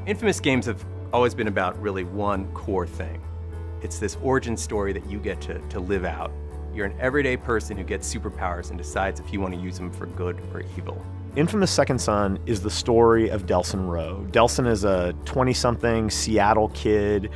Infamous games have always been about really one core thing. It's this origin story that you get to live out. You're an everyday person who gets superpowers and decides if you want to use them for good or evil. Infamous Second Son is the story of Delson Rowe. Delson is a 20-something Seattle kid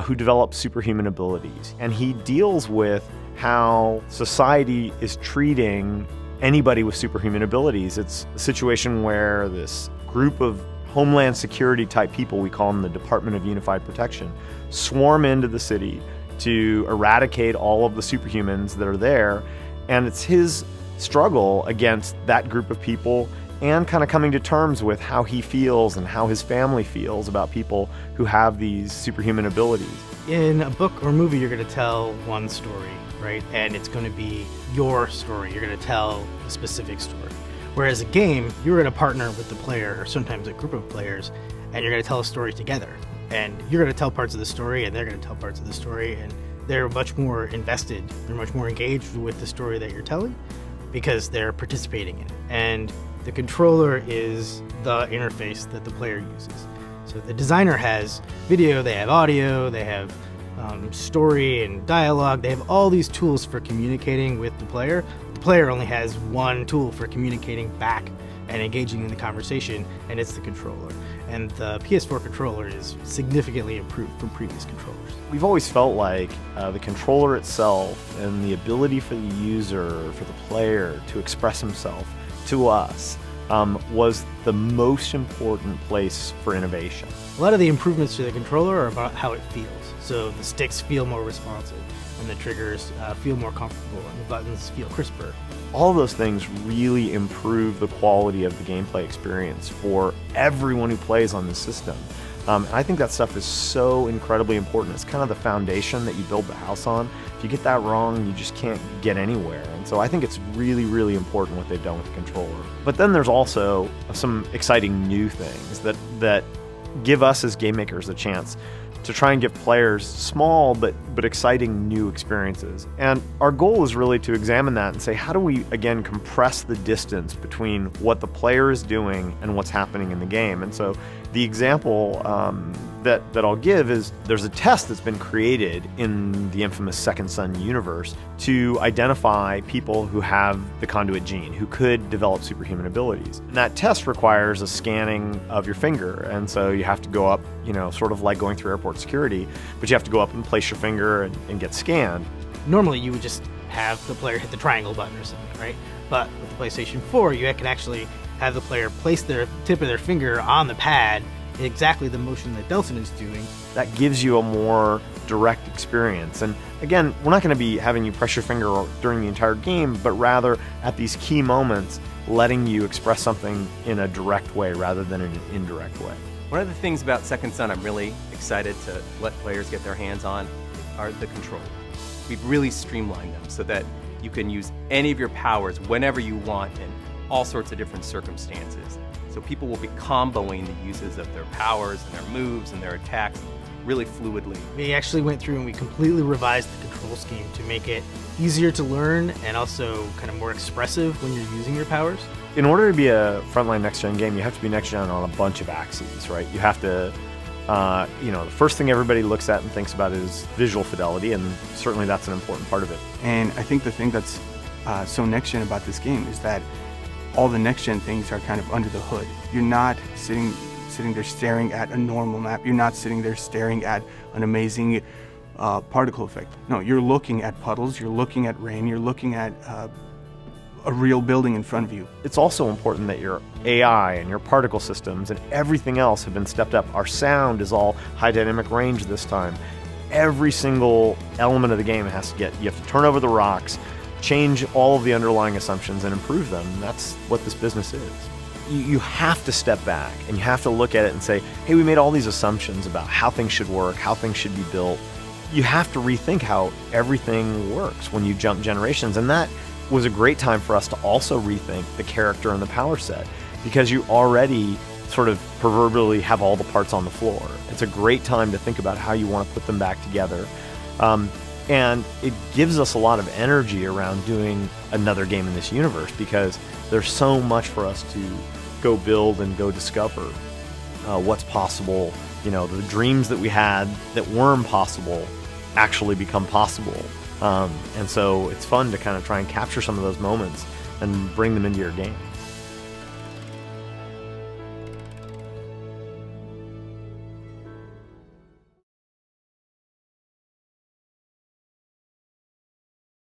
who develops superhuman abilities. And he deals with how society is treating anybody with superhuman abilities. It's a situation where this group of Homeland Security type people, we call them the Department of Unified Protection, swarm into the city to eradicate all of the superhumans that are there. And it's his struggle against that group of people and kind of coming to terms with how he feels and how his family feels about people who have these superhuman abilities. In a book or movie, you're going to tell one story, right? And it's going to be your story. You're going to tell a specific story. Whereas a game, you're going to partner with the player, or sometimes a group of players, and you're going to tell a story together. And you're going to tell parts of the story, and they're going to tell parts of the story, and they're much more invested, they're much more engaged with the story that you're telling because they're participating in it. And the controller is the interface that the player uses. So the designer has video, they have audio, they have story and dialogue, they have all these tools for communicating with the player. The player only has one tool for communicating back and engaging in the conversation, and it's the controller. And the PS4 controller is significantly improved from previous controllers. We've always felt like the controller itself and the ability for the user, for the player to express himself to us was the most important place for innovation. A lot of the improvements to the controller are about how it feels. So the sticks feel more responsive, and the triggers feel more comfortable, and the buttons feel crisper. All of those things really improve the quality of the gameplay experience for everyone who plays on the system. And I think that stuff is so incredibly important. It's kind of the foundation that you build the house on. If you get that wrong, you just can't get anywhere. And so I think it's really, really important what they've done with the controller. But then there's also some exciting new things that give us as game makers a chance to try and give players small but exciting new experiences. And our goal is really to examine that and say, how do we, again, compress the distance between what the player is doing and what's happening in the game? And so the example that I'll give is there's a test that's been created in the infamous Second Son universe to identify people who have the conduit gene, who could develop superhuman abilities. And that test requires a scanning of your finger. And so you have to go up, sort of like going through airport security, but you have to go up and place your finger and get scanned. Normally you would just have the player hit the triangle button or something, right? But with the PlayStation 4, you can actually have the player place their tip of their finger on the pad in exactly the motion that Delson is doing. That gives you a more direct experience. And again, we're not going to be having you press your finger during the entire game, but rather at these key moments, letting you express something in a direct way rather than in an indirect way. One of the things about Second Son I'm really excited to let players get their hands on are the controls. We've really streamlined them so that you can use any of your powers whenever you want in all sorts of different circumstances. So people will be comboing the uses of their powers and their moves and their attacks really fluidly. We actually went through and we completely revised the control scheme to make it easier to learn and also kind of more expressive when you're using your powers. In order to be a frontline next-gen game, you have to be next-gen on a bunch of axes, right? You have to, the first thing everybody looks at and thinks about is visual fidelity, and certainly that's an important part of it. And I think the thing that's so next-gen about this game is that all the next-gen things are kind of under the hood. You're not sitting there staring at a normal map. You're not sitting there staring at an amazing particle effect. No, you're looking at puddles, you're looking at rain, you're looking at a real building in front of you. It's also important that your AI and your particle systems and everything else have been stepped up. Our sound is all high dynamic range this time. Every single element of the game you have to turn over the rocks, change all of the underlying assumptions and improve them. That's what this business is. You have to step back and you have to look at it and say, hey, we made all these assumptions about how things should work, how things should be built. You have to rethink how everything works when you jump generations, and that was a great time for us to also rethink the character and the power set, because you already, sort of proverbially have all the parts on the floor. It's a great time to think about how you want to put them back together. And it gives us a lot of energy around doing another game in this universe, because there's so much for us to go build and go discover what's possible. You know, the dreams that we had that were impossible actually become possible. And so it's fun to kind of try and capture some of those moments and bring them into your game.